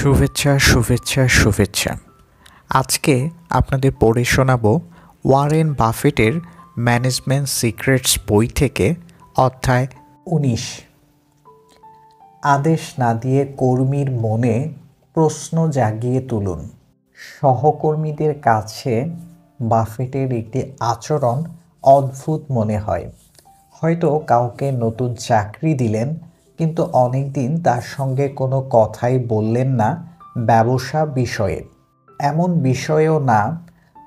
শুভেচ্ছা শুভেচ্ছা শুভেচ্ছা। আজকে আপনাদের পড়ে শোনাবো ওয়ারেন বাফেটের ম্যানেজমেন্ট সিক্রেটস বই থেকে অধ্যায় 19। আদেশ না দিয়ে কর্মীর মনে প্রশ্ন জাগিয়ে তুলুন। সহকর্মীদের কাছে বাফেটের একটি আচরণ অদ্ভুত মনে হয়। হয়তো কাউকে নতুন চাকরি দিলেন, কিন্তু অনেক দিন তার সঙ্গে কোনো কথাই বললেন না ব্যবসা বিষয়ে। এমন বিষয়েও না,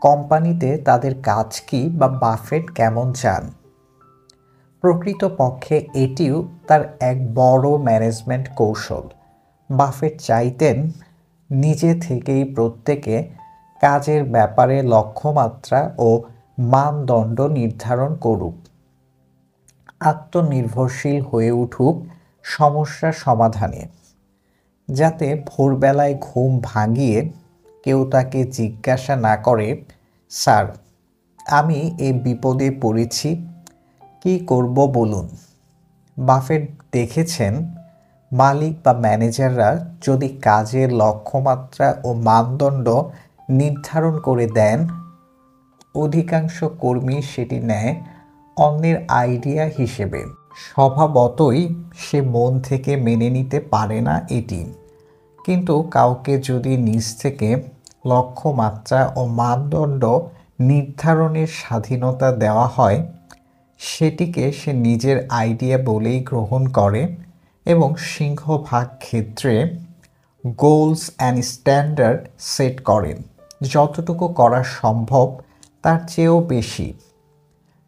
কোম্পানিতে তাদের কাজ কি বা বাফেট কেমন চান। প্রকৃতপক্ষে এটিও তার এক বড় ম্যানেজমেন্ট কৌশল। বাফেট চাইতেন নিজে থেকেই প্রত্যেকে কাজের ব্যাপারে লক্ষ্যমাত্রা ও মানদণ্ড নির্ধারণ করুক, আত্মনির্ভরশীল হয়ে উঠুক সমস্যা সমাধানে, যাতে ভোরবেলায় ঘুম ভাঙিয়ে কেউ তাকে জিজ্ঞাসা না করে, স্যার, আমি এই বিপদে পড়েছি, কি করব বলুন। বাফেট দেখেছেন, মালিক বা ম্যানেজাররা যদি কাজের লক্ষ্যমাত্রা ও মানদণ্ড নির্ধারণ করে দেন, অধিকাংশ কর্মী সেটি নেয় অন্যের আইডিয়া হিসেবে। স্বভাবতই সে মন থেকে মেনে নিতে পারে না এটি। কিন্তু কাউকে যদি নিজ থেকে লক্ষ্যমাত্রা ও মানদণ্ড নির্ধারণের স্বাধীনতা দেওয়া হয়, সেটিকে সে নিজের আইডিয়া বলেই গ্রহণ করে এবং সিংহভাগ ক্ষেত্রে গোলস অ্যান্ড স্ট্যান্ডার্ড সেট করেন, যতটুকু করা সম্ভব তার চেয়েও বেশি।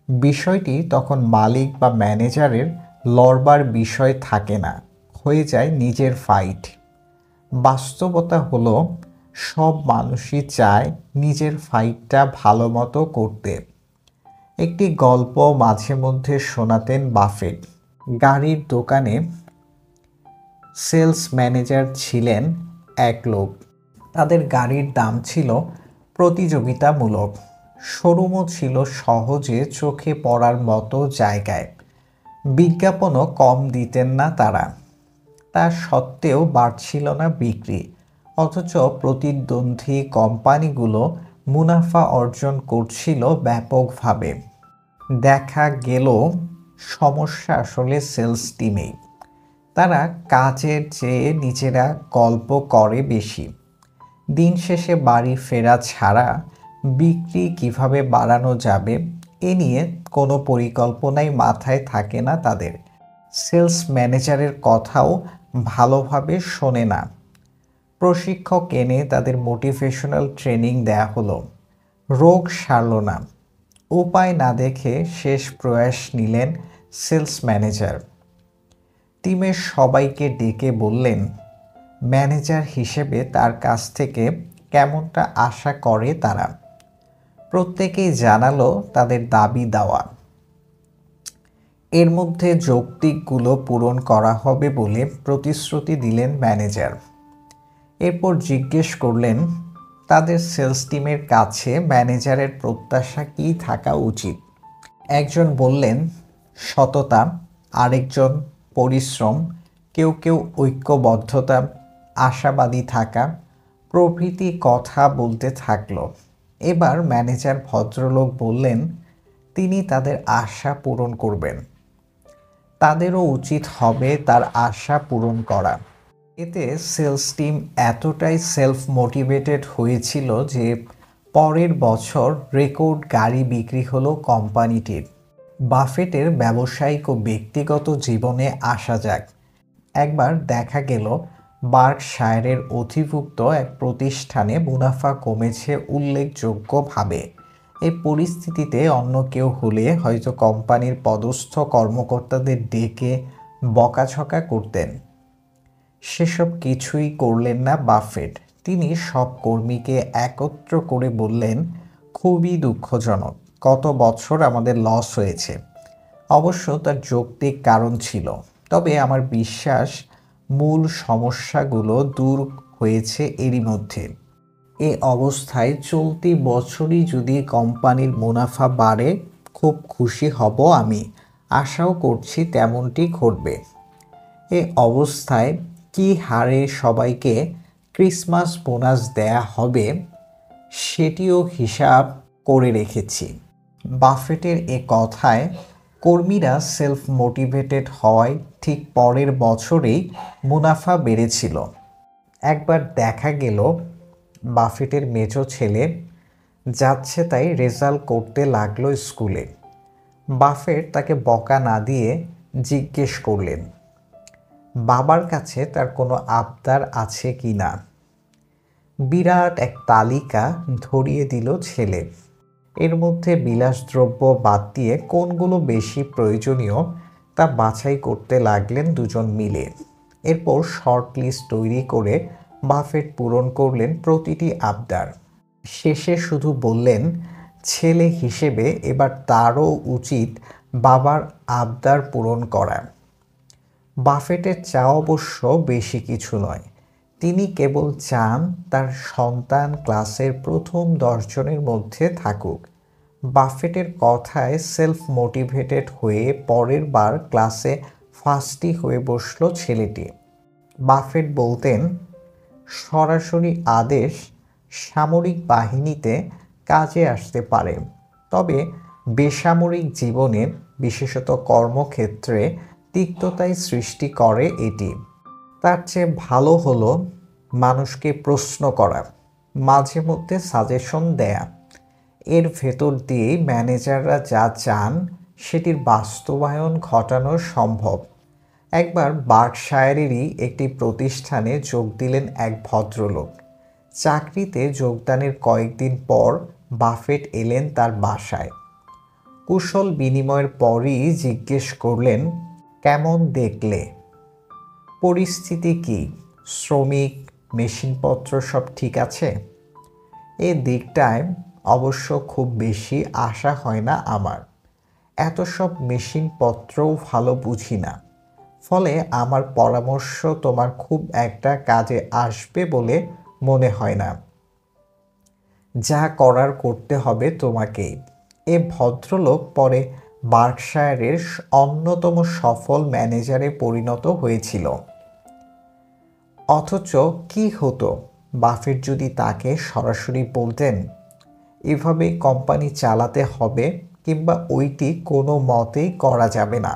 বিষয়টি তখন মালিক বা ম্যানেজারের লড়বার বিষয় থাকে না, হয়ে যায় নিজের ফাইট। বাস্তবতা হলো, সব মানুষই চায় নিজের ফাইটটা ভালো মতো করতে। একটি গল্প মাঝে মধ্যে শোনাতেন বাফেট। গাড়ির দোকানে সেলস ম্যানেজার ছিলেন এক লোক। তাদের গাড়ির দাম ছিল প্রতিযোগিতামূলক, শোরুমও ছিল সহজে চোখে পড়ার মতো জায়গায়। বিজ্ঞাপনও কম দিতেন না তারা। তা সত্ত্বেও বাড়ছিল না বিক্রি, অথচ প্রতিদ্বন্দ্বী কোম্পানিগুলো মুনাফা অর্জন করছিল ব্যাপকভাবে। দেখা গেল সমস্যা আসলে সেলস টিমেই। তারা কাজের চেয়ে নিজেরা গল্প করে বেশি। দিন শেষে বাড়ি ফেরা ছাড়া বিক্রি কিভাবে বাড়ানো যাবে এ নিয়ে কোনো পরিকল্পনাই মাথায় থাকে না তাদের। সেলস ম্যানেজারের কথাও ভালোভাবে শোনে না। প্রশিক্ষক এনে তাদের মোটিভেশনাল ট্রেনিং দেয়া হলো, রোগ সারল না। উপায় না দেখে শেষ প্রয়াস নিলেন সেলস ম্যানেজার। টিমের সবাইকে ডেকে বললেন, ম্যানেজার হিসেবে তার কাছ থেকে কেমনটা আশা করে তারা। প্রত্যেকেই জানালো তাদের দাবি দাওয়া। এর মধ্যে যৌক্তিকগুলো পূরণ করা হবে বলে প্রতিশ্রুতি দিলেন ম্যানেজার। এরপর জিজ্ঞেস করলেন, তাদের সেলস টিমের কাছে ম্যানেজারের প্রত্যাশা কী থাকা উচিত। একজন বললেন, সততা, আরেকজন পরিশ্রম, কেউ কেউ ঐক্যবদ্ধতা, আশাবাদী থাকা প্রভৃতি কথা বলতে থাকলো। এবার ম্যানেজার ভদ্রলোক বললেন, তিনি তাদের আশা পূরণ করবেন। তাদেরও উচিত হবে তার আশা পূরণ করা। এতে সেলস টিম এতটাই সেলফ মোটিভেটেড হয়েছিল যে পরের বছর রেকর্ড গাড়ি বিক্রি হলো কোম্পানিটির। বাফেটের ব্যবসায়িক ও ব্যক্তিগত জীবনে আসা যাক। একবার দেখা গেল বার্কশায়ারের অধিভুক্ত এক প্রতিষ্ঠানে মুনাফা কমেছে উল্লেখযোগ্যভাবে। এই পরিস্থিতিতে অন্য কেউ হলে হয়তো কোম্পানির পদস্থ কর্মকর্তাদের ডেকে বকাঝকা করতেন। সেসব কিছুই করলেন না বাফেট। তিনি সব কর্মীকে একত্র করে বললেন, খুবই দুঃখজনক, গত বছর আমাদের লস হয়েছে। অবশ্য তার যৌক্তিক কারণ ছিল, তবে আমার বিশ্বাস মূল সমস্যাগুলো দূর হয়েছে এরই মধ্যে। এ অবস্থায় চলতি বছরই যদি কোম্পানির মুনাফা বাড়ে, খুব খুশি হব আমি। আশাও করছি তেমনটি ঘটবে। এ অবস্থায় কি হারে সবাইকে ক্রিসমাস বোনাস দেয়া হবে সেটিও হিসাব করে রেখেছি। বাফেটের এ কথায় কর্মীরা সেলফ মোটিভেটেড হওয়ায় ঠিক পরের বছরেই মুনাফা বেড়েছিল। একবার দেখা গেল বাফেটের মেজো ছেলে যাচ্ছে তাই রেজাল্ট করতে লাগলো স্কুলে। বাফেট তাকে বকা না দিয়ে জিজ্ঞেস করলেন বাবার কাছে তার কোনো আবদার আছে কি না। বিরাট এক তালিকা ধরিয়ে দিল ছেলে। এর মধ্যে বিলাসদ্রব্য বাদ দিয়ে কোনগুলো বেশি প্রয়োজনীয় তা বাছাই করতে লাগলেন দুজন মিলে। এরপর শর্ট লিস্ট তৈরি করে বাফেট পূরণ করলেন প্রতিটি আবদার। শেষে শুধু বললেন ছেলে হিসেবে এবার তারও উচিত বাবার আবদার পূরণ করা। বাফেটের চাওয়া অবশ্য বেশি কিছু নয়। তিনি কেবল চান তার সন্তান ক্লাসের প্রথম 10 জনের মধ্যে থাকুক। বাফেটের কথায় সেলফ মোটিভেটেড হয়ে পরের বার ক্লাসে ফার্স্টই হয়ে বসল ছেলেটি। বাফেট বলতেন সরাসরি আদেশ সামরিক বাহিনীতে কাজে আসতে পারে, তবে বেসামরিক জীবনে বিশেষত কর্মক্ষেত্রে তিক্ততাই সৃষ্টি করে এটি। তার চেয়ে ভালো হলো মানুষকে প্রশ্ন করা, মাঝে মধ্যে সাজেশন দেয়া। এর ভেতর দিয়েই ম্যানেজাররা যা চান সেটির বাস্তবায়ন ঘটানো সম্ভব। একবার বার্কশায়ারেরই একটি প্রতিষ্ঠানে যোগ দিলেন এক ভদ্রলোক। চাকরিতে যোগদানের কয়েকদিন পর বাফেট এলেন তার বাসায়। কুশল বিনিময়ের পরই জিজ্ঞেস করলেন কেমন দেখলে, পরিস্থিতি কি, শ্রমিক মেশিনপত্র সব ঠিক আছে? এ দিকটায় অবশ্য খুব বেশি আশা হয় না আমার। এত সব মেশিনপত্রও ভালো বুঝি না, ফলে আমার পরামর্শ তোমার খুব একটা কাজে আসবে বলে মনে হয় না। যা করার করতে হবে তোমাকেই। এ ভদ্রলোক পরে বার্কশায়ারের অন্যতম সফল ম্যানেজারে পরিণত হয়েছিল। অথচ কি হতো বাফেট যদি তাকে সরাসরি বলতেন এভাবে কোম্পানি চালাতে হবে কিংবা ওইটি কোনো মতেই করা যাবে না।